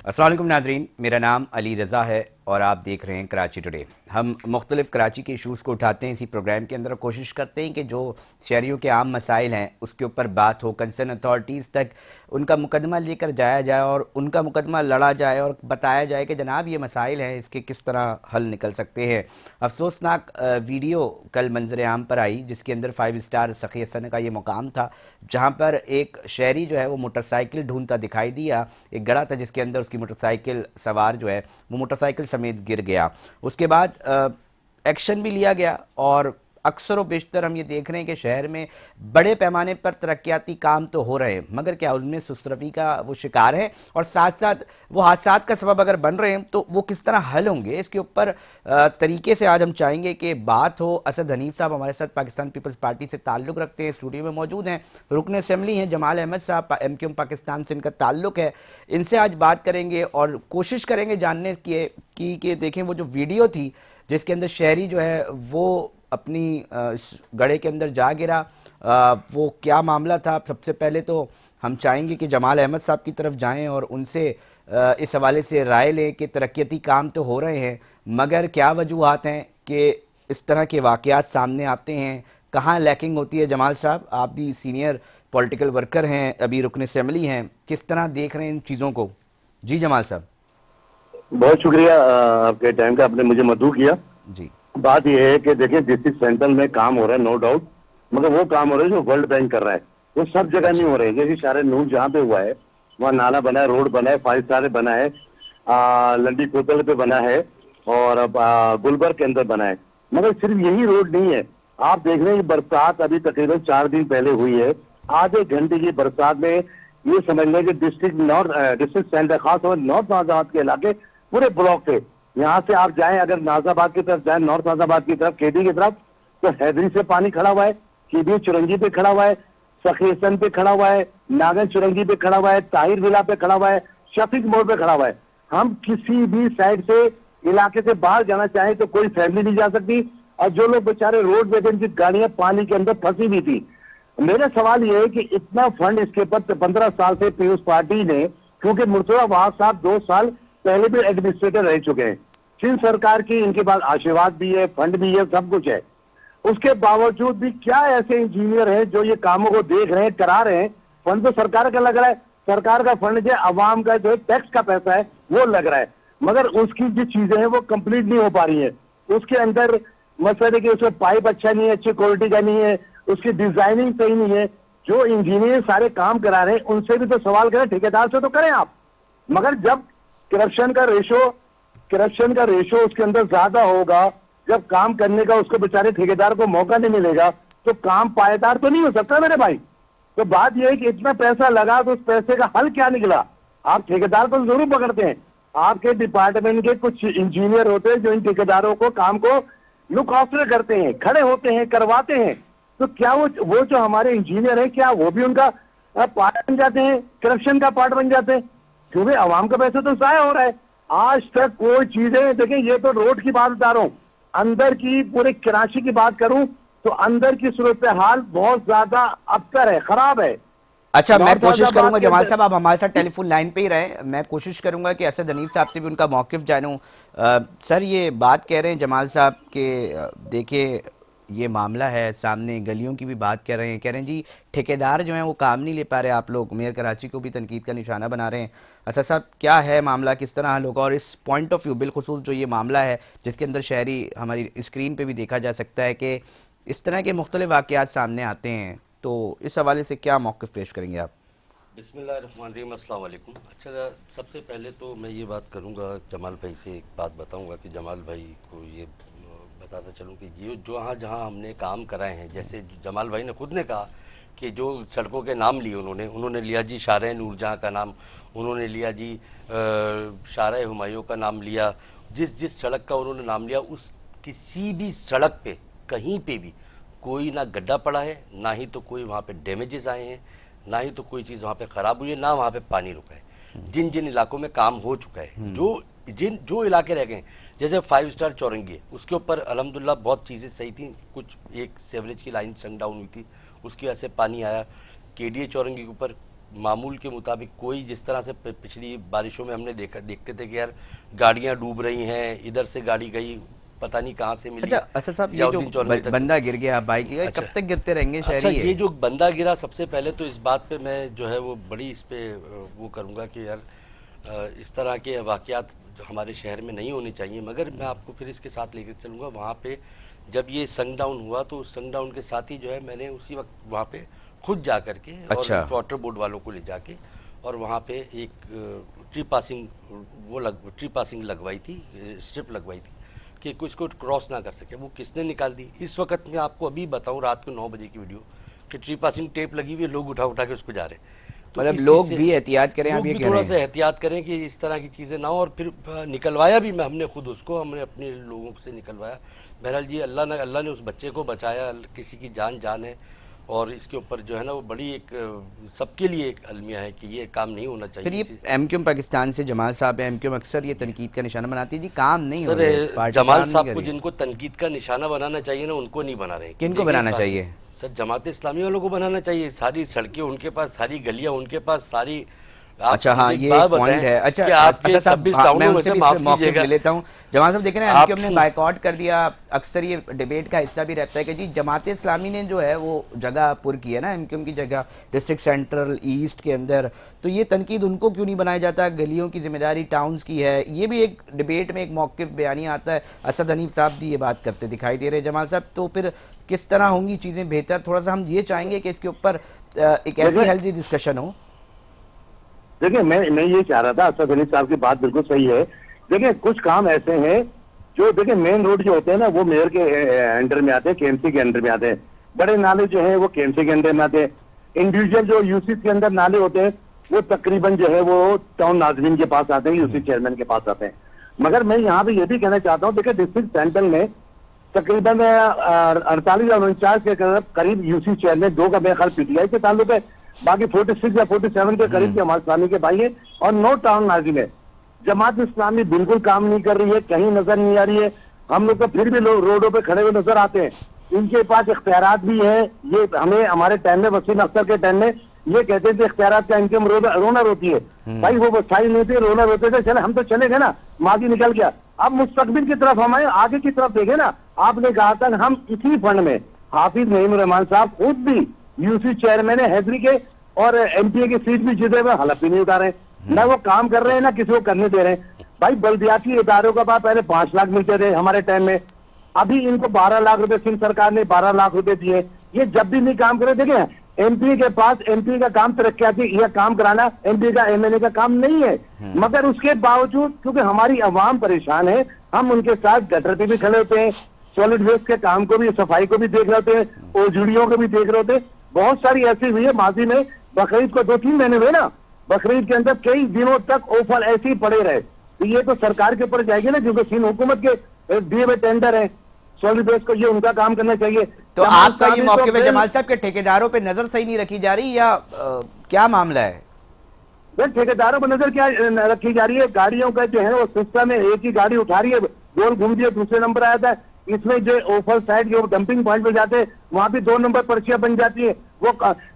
अस्सलाम वालेकुम नाज़रीन, मेरा नाम अली रज़ा है और आप देख रहे हैं कराची टुडे। हम मुख्तलिफ़ कराची के इशूज़ को उठाते हैं इसी प्रोग्राम के अंदर, कोशिश करते हैं कि जो शहरियों के आम मसाइल हैं उसके ऊपर बात हो, कंसर्न अथॉरिटीज़ तक उनका मुकदमा लेकर जाया जाए और उनका मुकदमा लड़ा जाए और बताया जाए कि जनाब ये मसाइल हैं, इसके किस तरह हल निकल सकते हैं। अफसोसनाक वीडियो कल मंजर आम पर आई जिसके अंदर 5 स्टार सखी हसन का ये मुकाम था, जहाँ पर एक शहरी जो है वो मोटरसाइकिल ढूंढता दिखाई दिया। एक गड़ा था जिसके अंदर उसकी मोटरसाइकिल सवार जो है वो मोटरसाइकिल समेत गिर गया। उसके बाद एक्शन भी लिया गया और अक्सर व बेशतर हम ये देख रहे हैं कि शहर में बड़े पैमाने पर तरक्याती काम तो हो रहे हैं, मगर क्या उसमें सुस्तरफी का वो शिकार है और साथ साथ वो हादसात का सबब अगर बन रहे हैं तो वो किस तरह हल होंगे, इसके ऊपर तरीके से आज हम चाहेंगे कि बात हो। असद हनीफ साहब हमारे साथ पाकिस्तान पीपल्स पार्टी से ताल्लुक़ रखते हैं, स्टूडियो में मौजूद हैं। रुकन असम्बली हैं जमाल अहमद साहब, MQM पाकिस्तान से इनका ताल्लुक़ है। इनसे आज बात करेंगे और कोशिश करेंगे जानने की देखें वो जो वीडियो थी जिसके अंदर शहरी जो है वो अपनी गड़े के अंदर जा गिरा, वो क्या मामला था। सबसे पहले तो हम चाहेंगे कि जमाल अहमद साहब की तरफ जाएं और उनसे इस हवाले से राय लें कि तरक्याती काम तो हो रहे हैं मगर क्या वजूहात हैं कि इस तरह के वाक़यात सामने आते हैं, कहाँ लैकिंग होती है। जमाल साहब, आप भी सीनियर पॉलिटिकल वर्कर हैं, अभी रुकन असम्बली हैं, किस तरह देख रहे हैं इन चीज़ों को? जी जमाल साहब। बहुत शुक्रिया आपके टाइम का, आपने मुझे मदऊ किया। जी, बात यह है कि देखिए डिस्ट्रिक्ट सेंट्रल में काम हो रहा है, नो डाउट, मगर वो काम हो रहा है जो वर्ल्ड बैंक कर रहा है, वो सब जगह नहीं हो रहे हैं। जैसे सारे नूर जहाँ पे हुआ है वहाँ नाला बना है, रोड बना है, 5 स्टार बना है, लंडी कोतल पे बना है और गुलबर्ग के अंदर बना है। मगर सिर्फ यही रोड नहीं है, आप देख रहे हैं बरसात अभी तकरीबन 4 दिन पहले हुई है। आधे घंटे की बरसात में ये समझ लें कि डिस्ट्रिक्ट सेंटर खासतौर नॉर्थ नाजाबाद के इलाके पूरे ब्लॉक थे। यहाँ से आप जाएं अगर नाजाबाद की तरफ जाएं, नॉर्थ नाजाबाद की तरफ, केडी की तरफ, तो हैदरी से पानी खड़ा हुआ है, केडी चुरंगी पे खड़ा हुआ है, सखेसन पे खड़ा हुआ है, नागन चुरंगी पे खड़ा हुआ है, ताहिर विला पे खड़ा हुआ है, शफीक मोड़ पे खड़ा हुआ है। हम किसी भी साइड से इलाके से बाहर जाना चाहें तो कोई फैमिली नहीं जा सकती। और जो लोग बेचारे रोड पे जिनकी गाड़ियां पानी के अंदर फंसी हुई थी, मेरा सवाल यह है कि इतना फंड इसके ऊपर 15 साल से पीयूष पार्टी ने, क्योंकि मुर्तजा वहाब साहब 2 साल पहले भी एडमिनिस्ट्रेटर रह चुके हैं, सिंध सरकार की इनके पास आशीर्वाद भी है, फंड भी है, सब कुछ है, उसके बावजूद भी क्या ऐसे इंजीनियर हैं जो ये कामों को देख रहे हैं, करा रहे हैं? फंड तो सरकार का लग रहा है, सरकार का फंड जो अवाम का जो टैक्स का पैसा है वो लग रहा है, मगर उसकी जो चीजें हैं वो कंप्लीट नहीं हो पा रही है। उसके अंदर मसले कि उसमें पाइप अच्छा नहीं है, अच्छी क्वालिटी का नहीं है, उसकी डिजाइनिंग सही नहीं है। जो इंजीनियर सारे काम करा रहे हैं उनसे भी तो सवाल करें, ठेकेदार से तो करें आप। मगर जब करप्शन का रेशो उसके अंदर ज्यादा होगा, जब काम करने का उसको बेचारे ठेकेदार को मौका नहीं मिलेगा तो काम पायदार तो नहीं हो सकता मेरे भाई। तो बात यह है कि इतना पैसा लगा तो उस पैसे का हल क्या निकला? आप ठेकेदार को जरूर पकड़ते हैं, आपके डिपार्टमेंट के कुछ इंजीनियर होते हैं जो इन ठेकेदारों को काम को लुक आफ्टर करते हैं, खड़े होते हैं, करवाते हैं। तो क्या वो जो हमारे इंजीनियर हैं क्या वो भी उनका पार्ट बन जाते हैं, करप्शन का पार्ट बन जाते हैं? क्योंकि आवाम का पैसा तो जाया हो रहा है। आज तक कोई चीजें देखें, ये तो रोड की बात बता रहा हूं, अंदर की पूरे कराची की बात करूं तो अंदर की सूरत हाल बहुत ज्यादा अबतर है, खराब है। अच्छा, मैं कोशिश करूंगा जमाल साहब आप हमारे साथ टेलीफोन लाइन पे ही रहें, मैं कोशिश करूंगा कि असद हनीफ साहब से भी उनका मौक़िफ़ जानूं। सर, ये बात कह रहे हैं जमाल साहब के देखिए ये मामला है, सामने गलियों की भी बात कर रहे हैं, कह रहे हैं जी ठेकेदार जो हैं वो काम नहीं ले पा रहे, आप लोग मेयर कराची को भी तनकीद का निशाना बना रहे हैं। असद साहब, क्या है मामला, किस तरह हल होगा? और इस पॉइंट ऑफ व्यू बिलखुसूस जो ये मामला है जिसके अंदर शहरी हमारी स्क्रीन पर भी देखा जा सकता है कि इस तरह के मुख्तलिफ वाक़यात सामने आते हैं, तो इस हवाले से क्या मौक़िफ़ पेश करेंगे आप? बिस्मिल्लाहिर्रहमानिर्रहीम, अस्सलाम वालेकुम। अच्छा, सबसे पहले तो मैं ये बात करूँगा, जमाल भाई से एक बात बताऊँगा कि जमाल भाई को ये बताता चलूँ कि ये जहाँ हमने काम कराए हैं, जैसे जमाल भाई ने खुद ने कहा कि जो सड़कों के नाम लिए उन्होंने लिया जी शारह नूरजहाँ का नाम, उन्होंने लिया जी शारह हुमायूं का नाम लिया। जिस सड़क का उन्होंने नाम लिया उस किसी भी सड़क पे कहीं पे भी कोई ना गड्ढा पड़ा है, ना ही तो कोई वहाँ पे डैमेजेस आए हैं, ना ही तो कोई चीज़ वहाँ पे ख़राब हुई है, ना वहाँ पे पानी रुका है। जिन जिन इलाकों में काम हो चुका है, जो इलाके रह गए, जैसे 5 स्टार चौरंगी है, उसके ऊपर अल्हम्दुलिल्लाह बहुत चीज़ें सही थी, कुछ एक सेवरेज की लाइन संग डाउन हुई थी, उसकी वजह से पानी आया। KDA चौरंगी के ऊपर मामूल के मुताबिक कोई जिस तरह से पिछली बारिशों में हमने देखते थे कि यार गाड़ियां डूब रही हैं, इधर से गाड़ी गई पता नहीं कहाँ से मिली। अच्छा असद साहब, ये जियाउद्दीन चौधरी जो बंदा गिर गया बाइक की, अच्छा। कब तक गिरते रहेंगे अच्छा, शहरी ये जो बंदा गिरा, सबसे पहले तो इस बात पे मैं जो है वो बड़ी इस पे वो करूँगा कि यार इस तरह के वाक़यात हमारे शहर में नहीं होने चाहिए। मगर मैं आपको फिर इसके साथ लेकर चलूँगा, वहाँ पे जब ये संगडाउन हुआ तो संगडाउन के साथ ही जो है मैंने उसी वक्त वहाँ पे खुद जा करके अच्छा। और वाटर बोर्ड वालों को ले जाके और वहाँ पे एक ट्री पासिंग लगवाई थी, स्ट्रिप लगवाई थी कि कुछ को क्रॉस ना कर सके। वो किसने निकाल दी? इस वक्त मैं आपको अभी बताऊं, रात को 9 बजे की वीडियो कि ट्री पासिंग टेप लगी हुई है, लोग उठा उठा के उसको जा रहे हैं। तो मतलब इस लोग चीज़ से भी एहतियात करें, आप लोग ये भी कह थोड़ा रहे सा हैं। एहतियात करें कि इस तरह की चीज़ें ना हो। और फिर निकलवाया भी हमने खुद उसको, हमने अपने लोगों से निकलवाया। बहरहाल जी अल्लाह ने उस बच्चे को बचाया, किसी की जान है। और इसके ऊपर जो है ना वो बड़ी एक सबके लिए एक अलमिया है कि ये काम नहीं होना चाहिए। फिर ये एमक्यूएम पाकिस्तान से जमाल साहब है, एमक्यूएम अक्सर ये तनकीद का निशाना बनाती है जी, काम नहीं हो रहा है, सर पार्टी जमाल काम नहीं साहब कर को रही। जिनको तनकीद का निशाना बनाना चाहिए ना, उनको नहीं बना रहे। किनको देखिए, बनाना चाहिए? सर जमात इस्लामी वालों को बनाना चाहिए। सारी सड़कें उनके पास, सारी गलियां उनके पास, सारी। अच्छा हाँ, मुझे एक ये बात पॉइंट बताएं है। अच्छा कि आपके अच्छा साहब, 26 हाँ, मैं टाउनों में उनसे से भी माफ इसमें मौक़िफ़ कीजिएगा ले लेता हूँ। जमाल साहब देख रहे हैं, एमक्यूएम ने आप बायकॉट कर दिया। अक्सर ये डिबेट का हिस्सा भी रहता है कि जी जमात इस्लामी ने जो है वो जगह पुर की है ना एमक्यूएम की जगह, डिस्ट्रिक्ट सेंट्रल ईस्ट के अंदर, तो ये तनकीद उनको क्यों नहीं बनाया जाता? गलियों की जिम्मेदारी टाउन्स की है। ये भी एक डिबेट में एक मौक़िफ़ बयानी आता है। असद हनीफ साहब जी ये बात करते दिखाई दे रहे हैं। जमाल साहब, तो फिर किस तरह होंगी चीज़ें बेहतर? थोड़ा सा हम ये चाहेंगे कि इसके ऊपर एक ऐसी हेल्दी डिस्कशन हो। देखिए मैं ये चाह रहा था, असद अली साहब की बात बिल्कुल सही है। देखिए कुछ काम ऐसे हैं जो, देखिए मेन रोड जो होते हैं ना वो मेयर के अंडर में आते हैं, केएमसी के अंडर में आते हैं। बड़े नाले जो है वो केएमसी के अंडर में आते हैं। इंडिविजुअल जो यूसी के अंदर नाले होते हैं वो तकरीबन जो है वो टाउन नाजरीन के पास आते हैं, यूसी चेयरमैन के पास आते हैं। मगर मैं यहाँ पे ये भी कहना चाहता हूँ, देखिए डिस्ट्रिक्ट सेंट्रल में तकरीबन 48 या 49 के करीब यूसी चेयरमैन, 2 का मेरे ख्याल पीटीआई के ताल्लुक है, बाकी 46 या 47 के करीब के हमारे इस्लामी के भाई है, और 9 टाउन नाजिम है। जमात इस्लामी बिल्कुल काम नहीं कर रही है, कहीं नजर नहीं आ रही है। हम लोग तो फिर भी लोग रोडों पे खड़े हुए नजर आते हैं। इनके पास इख्तियारात भी है। ये हमें हमारे टाइम में, वसीम अख्तर के टाइम में ये कहते थे इख्तियारात का इनकम रोना रोती है। भाई वो वसाइल नहीं थे, रोना रोते थे। चले हम तो चले गए ना, माजी निकल गया। अब मुस्तकबिल की तरफ हमारे आगे की तरफ देखे ना। आपने कहा था हम इसी फंड में, हाफिज नईम रहमान साहब खुद भी यूसी चेयरमैन है हैदरी के, और एमपीए की सीट भी जीते हुए हलफ भी नहीं उठा रहे। ना वो काम कर रहे हैं ना किसी को करने दे रहे हैं। भाई बल्दियाती इदारों का बाद पहले 5 लाख मिलते थे हमारे टाइम में, अभी इनको 12 लाख रुपए सिंध सरकार ने 12 लाख रुपए दिए। ये जब भी नहीं काम करे, देखें एमपी के पास, एमपी का काम तरक्याती यह काम कराना एमपी का, एमएनए का काम नहीं है। मगर उसके बावजूद क्योंकि हमारी अवाम परेशान है, हम उनके साथ गटर पे भी खड़े होते हैं, सॉलिड वेस्ट के काम को भी, सफाई को भी देख रहे होते हैं, ओजुड़ियों को भी देख रहे होते हैं। बहुत सारी ऐसी हुई है माजी में, बकरीद को 2-3 महीने हुए ना, बकरीद के अंदर कई दिनों तक ओफल ऐसे ही पड़े रहे। तो ये तो सरकार के ऊपर जाएगी ना, क्योंकि सिंध हुकूमत के दिए हुए टेंडर है, सॉलिड वेस्ट को ये उनका काम करना चाहिए। तो आपका ये मौक़िफ़ है जमाल साहब के ठेकेदारों पे नजर सही नहीं रखी जा रही, या क्या मामला है? ठेकेदारों पर नजर क्या रखी जा रही है? गाड़ियों का जो है वो सिस्टम है, एक ही गाड़ी उठा रही है, गोल घूम रही है, दूसरे नंबर आया था। इसमें जो ओफल साइड जो डंपिंग पॉइंट पे जाते हैं वहां भी 2 नंबर पर्चियां बन जाती है। वो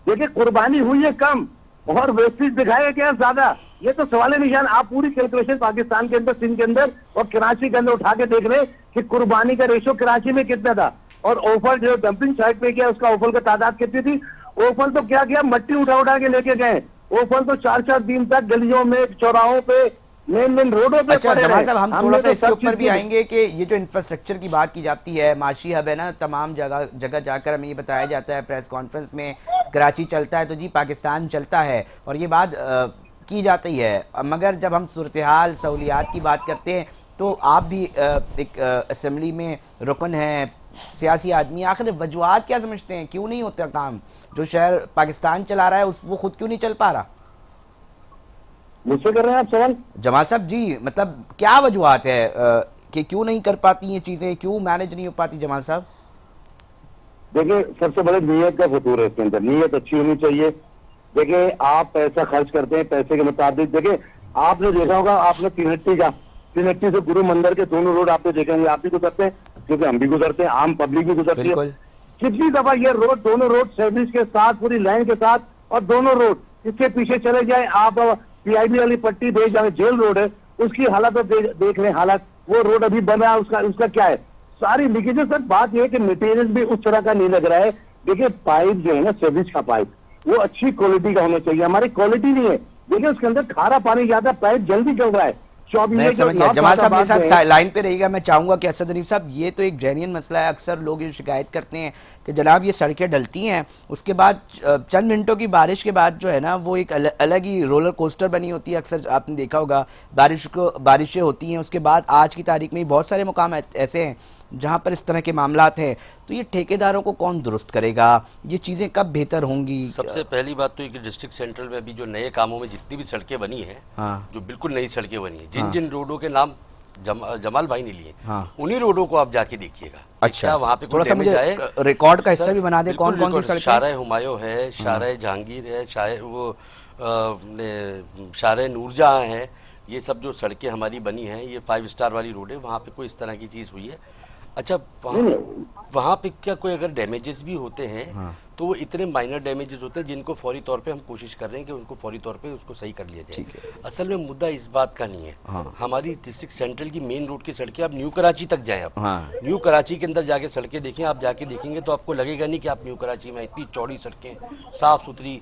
देखिए कुर्बानी हुई है कम और वेस्टेज दिखाया क्या ज्यादा, ये तो सवाल निशान। आप पूरी कैलकुलेशन पाकिस्तान के अंदर, सिंध के अंदर और कराची के अंदर उठा के देख रहे हैं कि कुर्बानी का रेशो कराची में कितना था, और ओफल जो डंपिंग साइट पे किया उसका ओफल का तादाद कितनी थी। ओफल तो क्या किया, मट्टी उठा के लेके गए। ओफल तो 4-4 दिन तक गलियों में, चौराहों पे, मेन रोडों पे। अच्छा जमाल साहब, हम थोड़ा सा तो इसके ऊपर भी आएंगे कि ये जो इंफ्रास्ट्रक्चर की बात की जाती है, माशी हब है ना, तमाम जगह जाकर हमें ये बताया जाता है, प्रेस कॉन्फ्रेंस में कराची चलता है तो जी पाकिस्तान चलता है, और ये बात की जाती है। मगर जब हम सूरत हाल सहूलियात की बात करते हैं तो आप भी एक असेंबली में रुकन हैं, सियासी आदमी, आखिर वजूहात क्या समझते हैं, क्यों नहीं होता काम? जो शहर पाकिस्तान चला रहा है वो खुद क्यों नहीं चल पा रहा? मुझसे कर रहे हैं आप सवाल जमाल साहब जी, मतलब क्या वजूहात है कि क्यों नहीं कर पाती ये चीजें, क्यों मैनेज नहीं हो पाती जमाल साहब? देखिए सबसे बड़े नीयत का फतूर है इसके अंदर, नीयत अच्छी होनी चाहिए। देखिए आप पैसा खर्च करते हैं, पैसे के मुताबिक, देखिए आपने देखा होगा, आपने तिनट्टी से गुरु मंदिर के दोनों रोड आपने देखे होंगे, आप भी गुजरते हैं क्योंकि हम भी गुजरते हैं, आम पब्लिक भी गुजरती है। कितनी दफा ये रोड, दोनों रोड सर्विस के साथ, पूरी लाइन के साथ, और दोनों रोड इसके पीछे चले जाए आप, पीआईबी वाली पट्टी देख जाए, जेल रोड है, उसकी हालत तो देख लें हालत, वो रोड अभी बना है, उसका क्या है, सारी लीकेजेस। सर बात यह है कि मटेरियल भी उस तरह का नहीं लग रहा है। देखिए पाइप जो है ना, सेविज का पाइप, वो अच्छी क्वालिटी का होना चाहिए, हमारी क्वालिटी नहीं है। देखिए उसके अंदर खारा पानी जाता है, पाइप जल्दी चल रहा है। मैं समझ गया। जमाल साहब मेरे साथ लाइन पे रहिएगा, मैं चाहूंगा कि असद हनीफ साहब, ये तो एक जेन्युइन मसला है। अक्सर लोग ये शिकायत करते हैं कि जनाब ये सड़कें डलती हैं, उसके बाद चंद मिनटों की बारिश के बाद जो है ना वो एक अलग ही रोलर कोस्टर बनी होती है। अक्सर आपने देखा होगा बारिशें होती हैं, उसके बाद आज की तारीख में बहुत सारे मुकाम ऐसे हैं जहाँ पर इस तरह के मामलात हैं। तो ये ठेकेदारों को कौन दुरुस्त करेगा, ये चीज़ें कब बेहतर होंगी? सबसे पहली बात तो कि डिस्ट्रिक्ट सेंट्रल में अभी जो नए कामों में जितनी भी सड़कें बनी हैं, हाँ, जो बिल्कुल नई सड़कें बनी हैं, जिन जिन रोडों के नाम जमाल भाई ने लिए, हाँ, उन्हीं रोडों को आप जाके देखिएगा। अच्छा, वहाँ पे थोड़ा सा मुझे रिकॉर्ड का हिस्सा भी बना दे, कौन कौन सी सड़कें? शारा हुमायूं है, शारा जहांगीर है, शारा नूरजहां है, ये सब जो सड़कें हमारी बनी हैं, ये 5 स्टार वाली रोड है, वहाँ पे कोई इस तरह की चीज़ हुई है। अच्छा, वहाँ पे क्या कोई अगर डैमेजेस भी होते हैं, हाँ, तो वो इतने माइनर डैमेजेस होते हैं जिनको फौरी तौर पे हम कोशिश कर रहे हैं कि उनको फौरी तौर पे उसको सही कर लिया जाए। असल में मुद्दा इस बात का नहीं है। हाँ, हमारी डिस्ट्रिक्ट सेंट्रल की मेन रोड की सड़कें, आप न्यू कराची तक जाएं, आप हाँ, न्यू कराची के अंदर जाके सड़कें देखें, आप जाके देखेंगे तो आपको लगेगा नहीं कि आप न्यू कराची में। इतनी चौड़ी सड़कें, साफ सुथरी,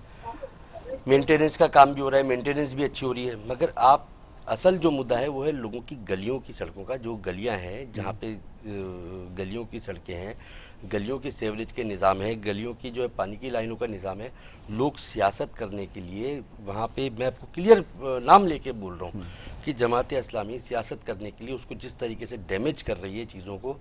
मेंटेनेंस का काम भी हो रहा है, मेंटेनेंस भी अच्छी हो रही है। मगर आप असल जो मुद्दा है वो है लोगों की गलियों की सड़कों का। जो गलियां हैं, जहाँ पे गलियों की सड़कें हैं, गलियों की सेवरेज के निज़ाम है, गलियों की जो है पानी की लाइनों का निज़ाम है, लोग सियासत करने के लिए वहाँ पे, मैं आपको क्लियर नाम लेके बोल रहा हूँ कि जमात इस्लामी सियासत करने के लिए उसको जिस तरीके से डैमेज कर रही है चीज़ों को,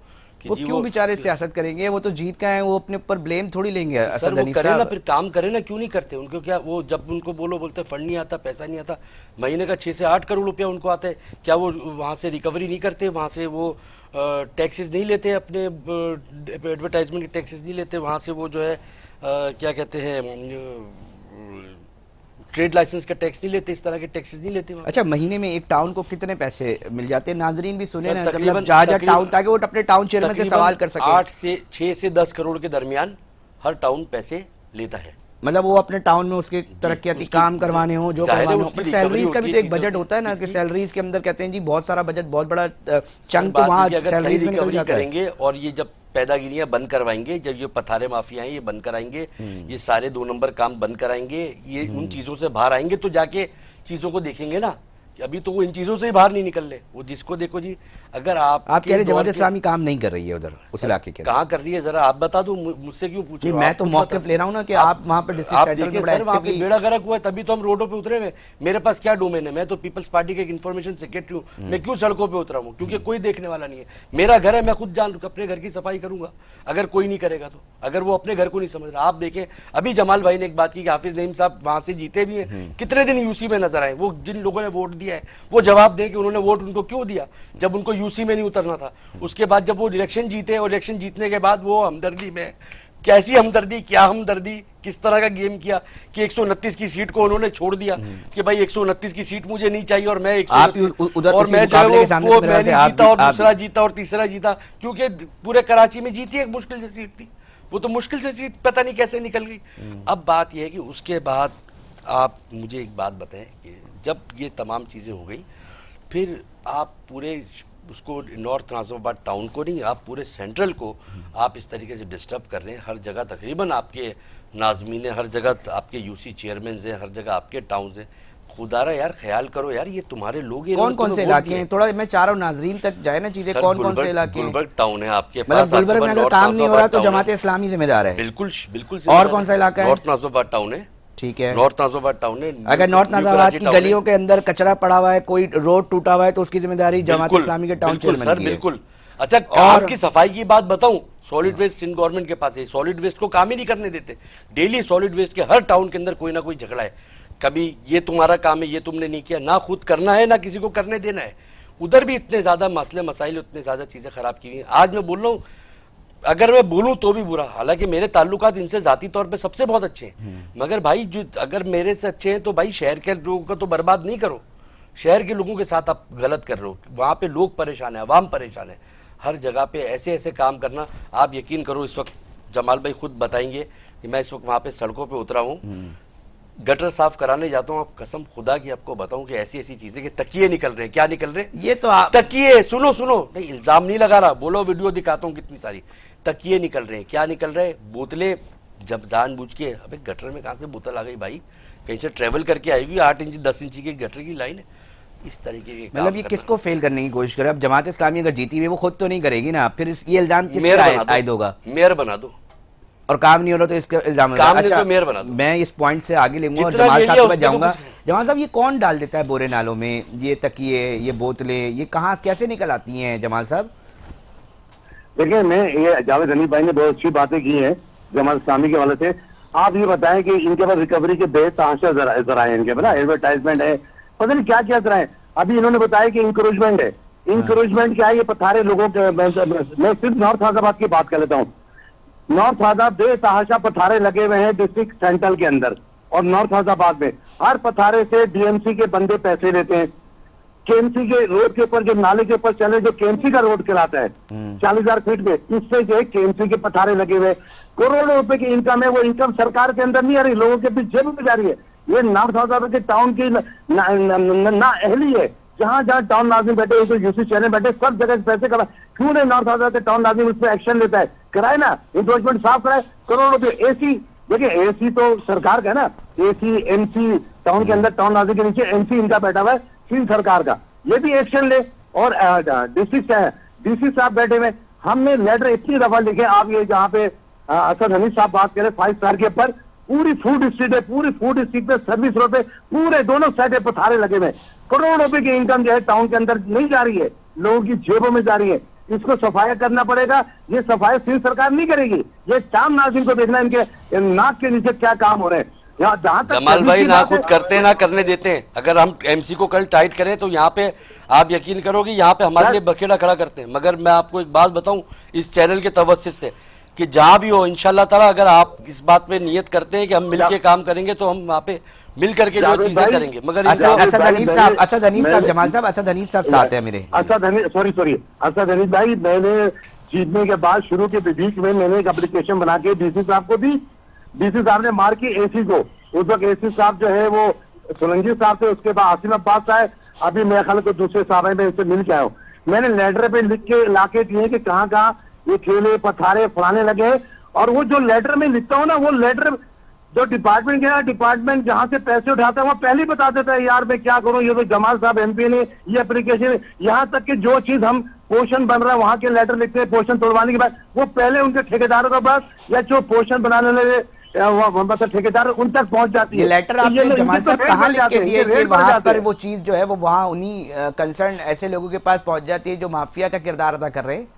वो क्यों बेचारे सियासत करेंगे? वो तो जीत का है, वो अपने ऊपर ब्लेम थोड़ी लेंगे। सर वो करे ना, फिर काम करे ना, क्यों नहीं करते? उनको क्या, वो जब उनको बोलते फंड नहीं आता, पैसा नहीं आता, महीने का 6 से 8 करोड़ रुपया उनको आता है, क्या वो वहाँ से रिकवरी नहीं करते? वहाँ से वो टैक्सेस नहीं लेते, अपने एडवर्टाइजमेंट के टैक्सेस नहीं लेते? वहाँ से वो जो है क्या कहते हैं, ट्रेड लाइसेंस का टैक्स नहीं लेते, इस तरह के टैक्सेस नहीं लेते। अच्छा, महीने में एक टाउन को कितने पैसे मिल जाते हैं? नाजरीन भी सुने ना, मतलब जहाँ टाउन, ताकि वो अपने टाउन चेयरमैन से सवाल कर सके। 8 से 6 से 10 करोड़ के दरमियान हर टाउन पैसे लेता है। मतलब वो अपने टाउन में उसके तरक्याती काम करवाने हो, जो करवाने हो। सैलरीज का भी तो एक बजट होता है ना, कि सैलरीज के अंदर कहते हैं जी बहुत सारा बजट, बहुत बड़ा चंक तो वहाँ सैलरीज में निकल जाता है। करेंगे और ये जब पैदागिरियां बंद करवाएंगे, जब ये पथारे माफिया हैं ये बंद कराएंगे, ये सारे 2 नंबर काम बंद कराएंगे, ये उन चीजों से बाहर आएंगे तो जाके चीजों को देखेंगे ना। अभी तो वो इन चीजों से ही बाहर नहीं निकल रहे। वो जिसको देखो जी, अगर आप कह रहे जमात इस्लामी काम नहीं कर रही है उधर उस इलाके के, कहाँ कर रही है जरा आप बता दो, मुझसे क्यों पूछ रहे हो? मैं तो मौक़िफ़ ले रहा हूँ ना कि आप वहाँ पे डिस्ट्रिक्ट सेंटर में सर वहाँ पे बेड़ा गर्क हुआ है, तभी तो हम रोडों पे उतरे हुए। मेरे पास क्या डोमेन है? मैं तो पीपल्स पार्टी के इन्फॉर्मेशन सेक्रेटरी हूँ। मैं क्यों सड़कों पे उतरा हूँ? क्योंकि कोई देखने वाला नहीं है। मेरा घर है, मैं खुद अपने घर की सफाई करूंगा अगर कोई नहीं करेगा तो। अगर वो अपने घर को नहीं समझ रहा, आप देखें अभी जमाल भाई ने एक बात की कि हाफिज नईम साहब वहां से जीते भी हैं, कितने दिन यूसी में नजर आए? वो जिन लोगों ने वोट दिया है वो जवाब दें कि उन्होंने वोट उनको क्यों दिया जब उनको यूसी में नहीं उतरना था। उसके बाद जब वो इलेक्शन जीते और इलेक्शन जीतने के बाद वो हमदर्दी में, कैसी हमदर्दी, क्या हमदर्दी, किस तरह का गेम किया कि 129 की सीट को उन्होंने छोड़ दिया कि भाई 129 की सीट मुझे नहीं चाहिए और मैं 129 और मैं जो है वो मैंने जीता और दूसरा जीता और तीसरा जीता, क्योंकि पूरे कराची में जीती एक मुश्किल से सीट थी। वो तो मुश्किल से सीट पता नहीं कैसे निकल गई। अब बात यह है कि उसके बाद आप मुझे एक बात बताएं कि जब ये तमाम चीज़ें हो गई, फिर आप पूरे उसको नॉर्थ नाज़िमाबाद टाउन को नहीं, आप पूरे सेंट्रल को आप इस तरीके से डिस्टर्ब कर रहे हैं। हर जगह तकरीबन आपके नाज़मीन, हर जगह आपके यूसी चेयरमैन हैं, हर जगह आपके टाउन हैं। खुदारा यार ख्याल करो यार, ये तुम्हारे लोग हैं। कौन कौन से इलाके हैं? थोड़ा मैं चाह रहा हूँ नाजरीन तक जाए ना चीजें। कौन कौन से इलाके हैं? गुलबर्ग टाउन है आपके पास। मतलब गुलबर्ग में अगर काम नहीं हो रहा तो जमात इस्लामी जिम्मेदार है? बिल्कुल बिल्कुल। और कौन सा इलाका है? नॉर्थ नाज़िमाबाद टाउन है। ठीक है, नॉर्थ नाज़िमाबाद टाउन है। अगर नॉर्थ नाज़िमाबाद की गलियों के अंदर कचरा पड़ा हुआ है, कोई रोड टूटा हुआ है, तो उसकी जिम्मेदारी जमात इस्लामी के टाउन चेयरमैन की है। बिल्कुल। अच्छा, और की सफाई की बात बताऊं, सॉलिड वेस्ट इन गवर्नमेंट के पास है। सॉलिड वेस्ट को काम ही नहीं करने देते। डेली सॉलिड वेस्ट के हर टाउन के अंदर कोई ना कोई झगड़ा है। कभी ये तुम्हारा काम है, ये तुमने नहीं किया, ना खुद करना है ना किसी को करने देना है। उधर भी इतने ज्यादा मसले मसाइल, इतने ज्यादा चीजें खराब की हुई हैं। आज मैं बोल रहा हूँ, अगर मैं बोलूं तो भी बुरा, हालांकि मेरे ताल्लुकात इनसे जाती तौर पे सबसे बहुत अच्छे हैं, मगर भाई जो अगर मेरे से अच्छे हैं तो भाई शहर के लोगों को तो बर्बाद नहीं करो। शहर के लोगों के साथ आप गलत कर रहे हो। वहाँ पे लोग परेशान है, अवाम परेशान है। हर जगह पे ऐसे ऐसे काम करना, आप यकीन करो इस वक्त जमाल भाई खुद बताएंगे कि मैं इस वक्त वहाँ पे सड़कों पे उतरा हूँ, गटर साफ कराने जाता हूँ, आप कसम खुदा की आपको बताऊं कि ऐसी ऐसी चीजें कि तकिए निकल रहे हैं। क्या निकल रहे हैं? ये तो आप तकिए, सुनो सुनो, नहीं इल्जाम नहीं लगा रहा, बोलो वीडियो दिखाता हूँ कितनी सारी तकिए निकल रहे हैं। क्या निकल रहे हैं? बोतलें, जब जानबूझ के, अबे गटर में कहाँ से बोतल आ गई भाई? कहीं से ट्रेवल करके आएगी, 8 इंच 10 इंच की गटर की लाइन है। इस तरीके के मतलब ये किसको फेल करने की कोशिश करे? अब जमात इस्लामी अगर जीती हुई वो खुद तो नहीं करेगी ना, फिर ये इल्जाम किस मेयर पे बना आयद होगा? दो, मेयर बना दो। और काम नहीं हो रहा तो इसका इल्जाम होगा। काम नहीं अच्छा, तो मेयर बना दो। मैं इस पॉइंट से आगे लेंगे और जितना जमाल ले साहब लिया के पास उसमें तो जाऊंगा। कुछ नहीं। जमाल साहब, ये कौन डाल देता है बोरे नालों में? ये तकिए, ये बोतलें, ये कहाँ कैसे निकल आती हैं जमाल साहब? देखिए, मैं ये जावेद हनीफ भाई ने बहुत अच्छी बातें की हैं जमात इस्लामी के वाले से। आप ये बताएं कि इनके पास रिकवरी के बेतहाशा जराए इनके पास ना, एडवर्टाइजमेंट है, पता नहीं क्या क्या जराए। अभी इन्होंने बताया कि इंकरेजमेंट है। इंकरेजमेंट क्या है? ये पथारे लोगों के, मैं सिर्फ नॉर्थ हैदराबाद की बात कर लेता हूँ। नॉर्थ हैदराबाद बेतहाशा पथारे लगे हुए हैं डिस्ट्रिक्ट सेंट्रल के अंदर, और नॉर्थ हैदराबाद में हर पथारे से डीएमसी के बंदे पैसे लेते हैं। केएमसी के रोड के ऊपर, जो नाले के ऊपर चले, जो केएमसी का रोड कहलाता है 40,000 फीट में, इससे जो है केएमसी के पथारे लगे हुए, करोड़ों रुपए की इनकम है। वो इनकम सरकार के अंदर नहीं आ रही, लोगों के बीच जेब में जा रही है। ये नॉर्थ हैदराबाद के टाउन की ना अहली है। जहां जहां टाउन नाजिम बैठे, तो यूसी चैनल बैठे, सब जगह पैसे कमा। क्यों नहीं नॉर्थ हैदराबाद के टाउन नाजिम उस पर एक्शन लेता है? कराए ना, इंक्रोचमेंट साफ कराए, करोड़ों रुपए। एसी, देखिए एसी तो सरकार का है ना, एसी एमसी टाउन के अंदर, टाउन नाजिम के नीचे एमसी इनका बैठा हुआ है, सीन सरकार का। ये भी एक्शन ले। और डीसी साहब बैठे हुए, हमने लेटर इतनी दफा लिखे। आप ये जहाँ पे असद हनीफ साहब बात करें 5 स्टार के ऊपर, पूरी फूड स्ट्रीट है, पूरी फूड स्ट्रीट पे सर्विस रोड पे पूरे दोनों साइड पे पथारे लगे हुए। करोड़ों रुपए की इनकम जो है टाउन के अंदर नहीं जा रही है, लोगों की जेबों में जा रही है। इसको सफाया करना पड़ेगा। ये सफाई सिर्फ सरकार नहीं करेगी, ये चाम नाज़िम को देखना इनके नाक के नीचे क्या काम हो रहे हैं। यहाँ जहां तक जमाल भाई ना खुद करते हैं ना करने देते हैं। अगर हम एमसी को कल टाइट करें तो यहाँ पे आप यकीन करोगे, यहाँ पे हमारे लिए बखेड़ा खड़ा करते हैं। मगर मैं आपको एक बात बताऊं इस चैनल के तवज्जुह से, कि जहां भी हो इंशाल्लाह ताला, अगर आप इस बात पे नियत करते हैं कि हम मिलके काम करेंगे तो हम वहाँ पे मिल करके जो चीजें करेंगे। मगर असद हनीफ साहब, जमाल साहब, असद हनीफ साहब साथ हैं मेरे। असद हनीफ भाई, मैंने जीतने के बाद शुरू के वीक में मैंने एक एप्लीकेशन बना के डीसी साहब को दी। डीसी साहब ने मार की एसी को। उस वक्त एसी साहब जो है वो सोलंकी साहब थे, उसके बाद आसिम अब्बास आए, अभी मेरे ख्याल को दूसरे साहब है, मैं इससे मिल के आया हूँ। मैंने लेटर पे लिख के लाके दिए कि कहाँ कहाँ ये ठेले पथारे फलाने लगे। और वो जो लेटर में लिखता हूँ ना, वो लेटर जो डिपार्टमेंट गया, डिपार्टमेंट जहां से पैसे उठाता है वो पहले ही बता देता है, यार मैं क्या करूं, ये तो जमाल साहब एमपी ने ये एप्लीकेशन, यहाँ तक कि जो चीज हम पोर्शन बन रहा है वहां के लेटर लिखते हैं पोर्शन तोड़वाने के बाद, वो पहले उनके ठेकेदारों के पास या जो पोर्शन बनाने लगे मतलब ठेकेदार उन तक पहुंच जाती है। ये लेटर आपने जमाल साहब कहाँ लिख के दिए कि वहां पर वो चीज जो है वो वहां उन्हीं कंसर्न ऐसे लोगों के पास पहुंच जाती है जो माफिया का किरदार अदा कर रहे हैं?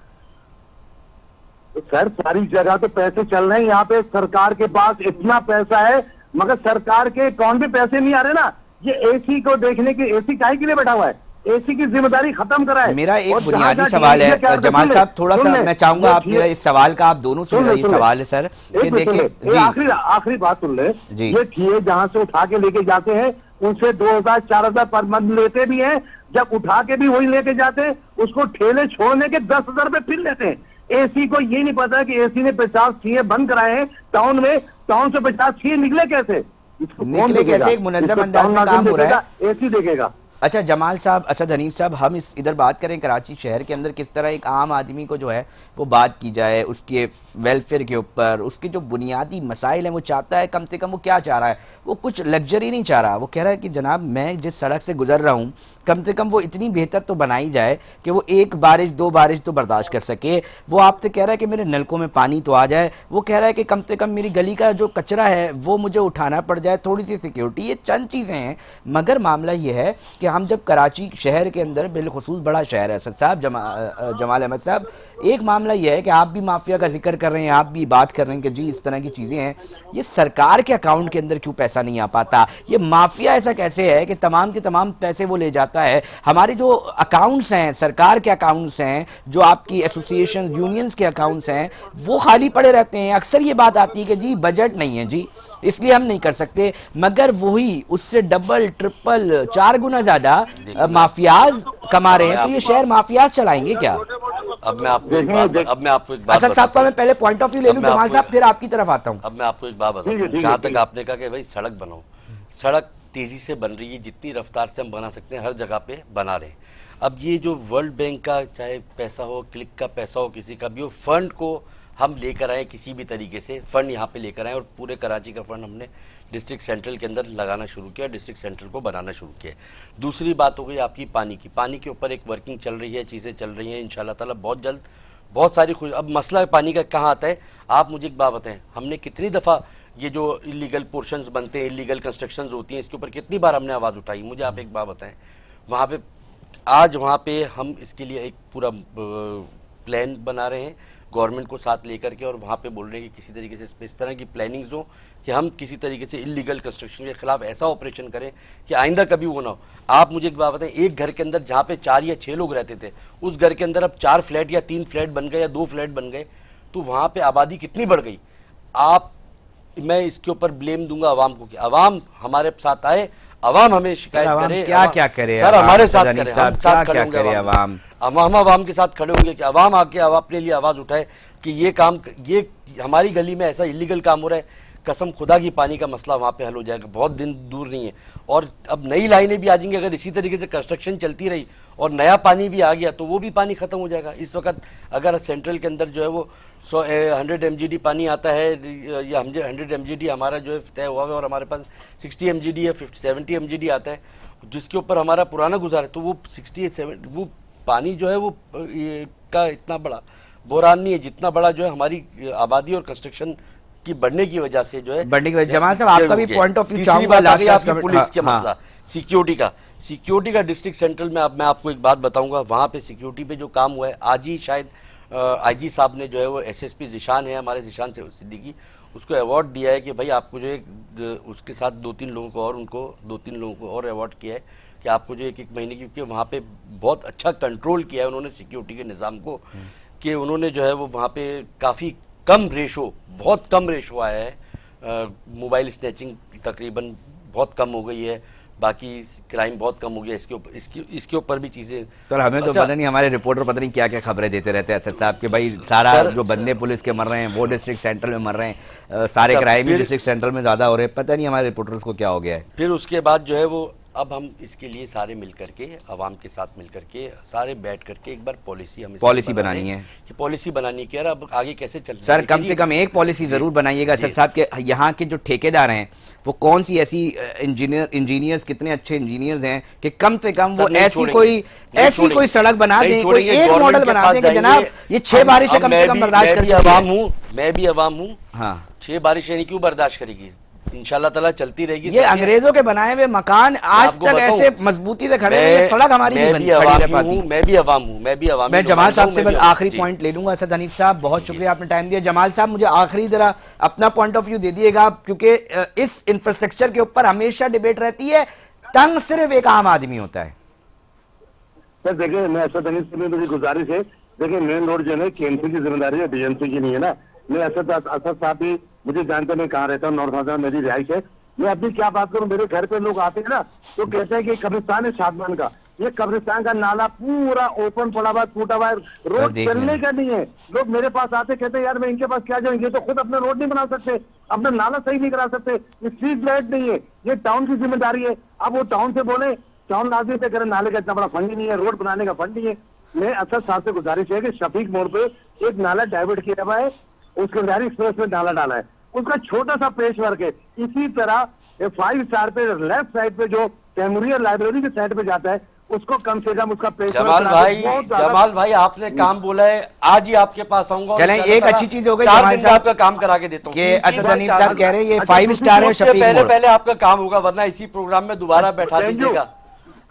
सर सारी जगह तो पैसे चल रहे हैं, यहाँ पे सरकार के पास इतना पैसा है मगर सरकार के अकाउंट में पैसे नहीं आ रहे ना। ये एसी को देखने के, एसी काहे के लिए बैठा हुआ है? एसी की जिम्मेदारी खत्म कराए। मेरा एक बुनियादी सवाल है जमाल साहब, थोड़ा सा मैं चाहूंगा आप मेरा इस सवाल का आप दोनों सुन रहे। सवाल है सर कि देखिए, आखिरी बात सुन ले। ये ठिए जहां से उठा के लेके जाते हैं उनसे 2,000-4,000 पर मंथ लेते भी हैं। जब उठा के भी वही लेके जाते हैं, उसको ठेले छोड़ने के 10,000 रुपए फिर लेते हैं। एसी को ये नहीं पता कि एसी ने 50 सीए बंद कराए हैं टाउन में, टाउन से 50 सीए निकले कैसे? निकले कैसे? एक मुनज़्ज़म अंदाज में काम हो रहा है, एसी देखेगा। अच्छा जमाल साहब, असद हनीफ साहब, हम इस इधर बात करें कराची शहर के अंदर किस तरह एक आम आदमी को जो है वो बात की जाए उसके वेलफेयर के ऊपर, उसके जो बुनियादी मसाइल हैं वो चाहता है, कम से कम वो क्या चाह रहा है, वो कुछ लग्जरी नहीं चाह रहा। वो कह रहा है कि जनाब मैं जिस सड़क से गुजर रहा हूँ कम से कम वो इतनी बेहतर तो बनाई जाए कि वो एक बारिश दो बारिश तो बर्दाश्त कर सके। वो आपसे कह रहा है कि मेरे नलकों में पानी तो आ जाए। वो कह रहा है कि कम से कम मेरी गली का जो कचरा है वो मुझे उठाना पड़ जाए, थोड़ी सी सिक्योरिटी। ये चंद चीज़ें हैं। मगर मामला ये है कि हम जब कराची शहर के अंदर, बिलखुसूस बड़ा शहर है असद साहब, जमाल अहमद साहब, एक मामला यह है कि आप भी माफिया का जिक्र कर रहे हैं, आप भी बात कर रहे हैं कि जी इस तरह की चीज़ें हैं। ये सरकार के अकाउंट के अंदर क्यों पैसा नहीं आ पाता? ये माफिया ऐसा कैसे है कि तमाम के तमाम पैसे वो ले जाता है? हमारे जो अकाउंट्स हैं, सरकार के अकाउंट्स हैं, जो आपकी एसोसिएशन यूनियंस के अकाउंट्स हैं, वो खाली पड़े रहते हैं। अक्सर ये बात आती है कि जी बजट नहीं है जी, इसलिए हम नहीं कर सकते। मगर वही उससे डबल ट्रिपल 4 गुना ज्यादा माफियाज कमा रहे हैं। तो ये शहर माफियाज चलाएंगे क्या? अब मैं आपको एक बात असद साहब का मैं पहले पॉइंट ऑफ व्यू ले लूं जमाल साहब, फिर आपकी तरफ आता हूं। अब मैं आपको एक बात बताऊं, जहां तक आपने कहा कि भाई सड़क बनाओ, सड़क तेज़ी से बन रही है, जितनी रफ्तार से हम बना सकते हैं हर जगह पे बना रहे हैं। अब ये जो वर्ल्ड बैंक का चाहे पैसा हो, क्लिक का पैसा हो, किसी का भी हो, फंड को हम लेकर आए किसी भी तरीके से, फंड यहाँ पे लेकर आए और पूरे कराची का फंड हमने डिस्ट्रिक्ट सेंट्रल के अंदर लगाना शुरू किया, डिस्ट्रिक्ट सेंट्रल को बनाना शुरू किया। दूसरी बात हो गई आपकी पानी की। पानी के ऊपर एक वर्किंग चल रही है, चीज़ें चल रही हैं, इंशाल्लाह ताला बहुत जल्द बहुत सारी खुश। अब मसला पानी का कहाँ आता है, आप मुझे एक बात बताएं, हमने कितनी दफ़ा ये जो इलीगल पोर्शंस बनते हैं, इलीगल कंस्ट्रक्शंस होती हैं, इसके ऊपर कितनी बार हमने आवाज़ उठाई। मुझे आप एक बात बताएं, वहाँ पे आज वहाँ पे हम इसके लिए एक पूरा प्लान बना रहे हैं गवर्नमेंट को साथ लेकर के, और वहाँ पे बोल रहे हैं कि किसी तरीके से इस तरह की प्लानिंग्स हो कि हम किसी तरीके से इलीगल कंस्ट्रक्शन के खिलाफ ऐसा ऑपरेशन करें कि आइंदा कभी वो ना हो। आप मुझे एक बात बताएं, एक घर के अंदर जहाँ पे 4 या 6 लोग रहते थे, उस घर के अंदर अब 4 फ्लैट या 3 फ्लैट बन गए या 2 फ्लैट बन गए, तो वहाँ पे आबादी कितनी बढ़ गई। आप मैं इसके ऊपर ब्लेम दूंगा अवाम को कि अवाम हमारे साथ आए, अवाम हमें शिकायत करे, क्या करे सर हमारे साथ करे, हम साथ खड़े होंगे, अवाम हम अवाम के साथ खड़े होंगे कि अवाम आके अपने लिए आवाज़ उठाए कि ये हमारी गली में ऐसा इलीगल काम हो रहा है। कसम खुदा की पानी का मसला वहाँ पे हल हो जाएगा, बहुत दिन दूर नहीं है। और अब नई लाइनें भी आ जाएंगी, अगर इसी तरीके से कंस्ट्रक्शन चलती रही और नया पानी भी आ गया तो वो भी पानी ख़त्म हो जाएगा। इस वक्त अगर सेंट्रल के अंदर जो है वो 100 MGD पानी आता है, या 100 MGD हमारा जो है तय हुआ है, और हमारे पास 60 MGD या 70 MGD आता है, जिसके ऊपर हमारा पुराना गुजार है, तो वो 60-70 वो पानी जो है वो का इतना बड़ा बोरान नहीं है जितना बड़ा जो है हमारी आबादी और कंस्ट्रक्शन की बढ़ने की वजह से जो है बढ़ने की वजह। जमाल साहब आपका भी पॉइंट ऑफ व्यू चाहूंगा। पुलिस के हाँ, मसला सिक्योरिटी का डिस्ट्रिक्ट सेंट्रल में। अब मैं आपको एक बात बताऊंगा, वहाँ पे सिक्योरिटी पे जो काम हुआ है, आज ही शायद IG साहब ने जो है वो SSP ज़िशान है हमारे, ज़िशान सिद्दीकी, उसको अवार्ड दिया है कि भाई आपको जो है उसके साथ 2-3 लोगों को और अवार्ड किया है कि आपको जो 1-1 महीने की, क्योंकि वहाँ पे बहुत अच्छा कंट्रोल किया है उन्होंने सिक्योरिटी के निज़ाम को, कि उन्होंने जो है वो वहाँ पे काफ़ी बहुत कम रेशो आया है। मोबाइल स्नैचिंग तकरीबन बहुत कम हो गई है, बाकी क्राइम बहुत कम हो गया। इसके ऊपर भी चीज़ें तो हमें तो पता नहीं, हमारे रिपोर्टर पता नहीं क्या क्या खबरें देते रहते हैं असद साहब के, भाई सारा जो बंदे पुलिस के मर रहे हैं वो डिस्ट्रिक्ट सेंट्रल में मर रहे हैं, सारे क्राइम भी डिस्ट्रिक्ट सेंट्रल में ज़्यादा हो रहे हैं। पता नहीं हमारे रिपोर्टर्स को क्या हो गया है। फिर उसके बाद जो है वो अब हम इसके लिए सारे मिल करके, अवाम के साथ मिल करके, सारे बैठ करके एक बार पॉलिसी बनानी है कि पॉलिसी बनानी है। अब आगे कैसे चल, सर कम से कम एक पॉलिसी जरूर बनाइएगा असद साहब के। यहाँ के जो ठेकेदार हैं वो कौन सी ऐसी इंजीनियर्स कितने अच्छे इंजीनियर्स हैं कि कम से कम वो ऐसी कोई सड़क बना दें, कोई एक मॉडल बना दें कि जनाब ये 6 बारिशें कम से कम बर्दाश्त कर। मैं भी अवाम हूँ, हाँ 6 बारिशें क्यों बर्दाश्त करेगी, इंशाल्लाह ताला चलती रहेगी। ये अंग्रेजों के बनाए हुए मकान आज तक ऐसे मजबूती से खड़े हैं, सड़क हमारी नहीं बनी। मैं भी अवाम हूँ। मैं जमाल साहब से बस आखिरी पॉइंट ले लूंगा। असद हनीफ साहब बहुत शुक्रिया, आपने टाइम दिया। जमाल साहब मुझे आखिरी जरा अपना पॉइंट ऑफ व्यू दे दिएगा, क्योंकि इस इंफ्रास्ट्रक्चर के ऊपर हमेशा डिबेट रहती है, तंग सिर्फ एक आम आदमी होता है। सर देखिए, मैं असद हनीफ से मेरी गुजारिश है, देखिए मेन रोड जो है KMC की जिम्मेदारी है, BMC की नहीं है ना। मैं असद साहब भी मुझे जानते, मैं कहाँ रहता हूँ, नॉर्थ में मेरी रिहाइश है। मैं अपनी क्या बात करूँ, मेरे घर पे लोग आते हैं ना तो कहते हैं कि कब्रिस्तान है शादमान का, ये कब्रिस्तान का नाला पूरा ओपन पड़ा हुआ, टूटा हुआ, रोड चलने का नहीं है। लोग मेरे पास आते कहते हैं यार मैं इनके पास क्या जाऊँ, ये तो खुद अपना रोड नहीं बना सकते, अपना नाला सही नहीं करा सकते, ये स्ट्रीट लाइट नहीं है, ये टाउन की जिम्मेदारी है। अब वो टाउन से बोले, टाउन लाजमी से करें, नाले का इतना बड़ा फंड ही नहीं है, रोड बनाने का फंड नहीं है। मैं असद साहब से गुजारिश है कि शफीक मोड़ पे एक नाला डाइवर्ट किया हुआ है, उसके अंदर एक्सप्रेस में नाला डाला है, उसका छोटा सा पेश वर्क है। इसी तरह 5 स्टार पे लेफ्ट साइड पे जो मेमोरियल लाइब्रेरी के साइड पे जाता है, उसको कम से कम उसका पेश जमाल भाई आपने काम बोला है, आज ही आपके पास आऊंगा। चलें, एक अच्छी चीज हो गई, 4 दिन में आपका काम करा के देता हूँ। असद हनीफ साहब कह रहे हैं ये 5 स्टार है, शफीक मोड़ पहले आपका काम होगा, वरना इसी प्रोग्राम में दोबारा बैठा दीजिएगा।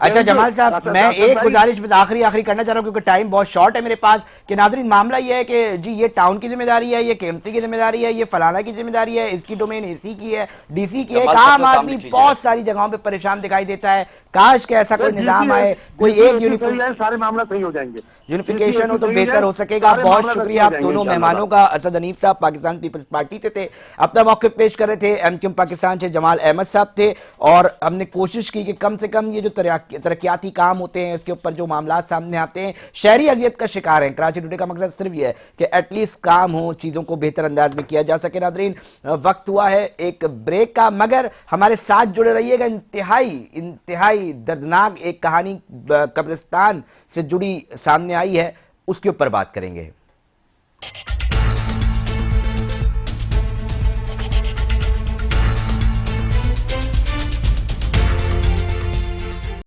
अच्छा जमाल साहब, मैं एक गुजारिश बस आखिरी करना चाह रहा हूँ, क्योंकि टाइम बहुत शॉर्ट है मेरे पास, कि नाजरीन मामला ये है कि जी ये टाउन की जिम्मेदारी है, ये KMC की जिम्मेदारी है, ये फलाना की जिम्मेदारी है, इसकी डोमेन AC की है, DC की है। आम आदमी बहुत सारी जगहों पे परेशान दिखाई देता है। काश के ऐसा कोई निजाम आए, कोई एक यूनिफॉर्म, सारे मामला सही हो जाएंगे, यूनिफिकेशन हो तो बेहतर हो सकेगा। बहुत शुक्रिया आप दोनों मेहमानों का। असद हनीफ साहब पाकिस्तान पीपल्स पार्टी से थे, अपना मौक़िफ़ पेश कर रहे थे। MQM पाकिस्तान से जमाल अहमद साहब थे, और हमने कोशिश की कि कम से कम ये जो तरक्याती काम होते हैं, इसके ऊपर जो मामला सामने आते हैं, शहरी अजियत का शिकार हैं। कराची टुडे का मकसद सिर्फ यह है कि एटलीस्ट काम हो, चीज़ों को बेहतर अंदाज में किया जा सके। नादरीन, वक्त हुआ है एक ब्रेक का, मगर हमारे साथ जुड़े रहिएगा। इंतहाई दर्दनाक एक कहानी कब्रिस्तान से जुड़ी सामने आई है, उसके ऊपर बात करेंगे।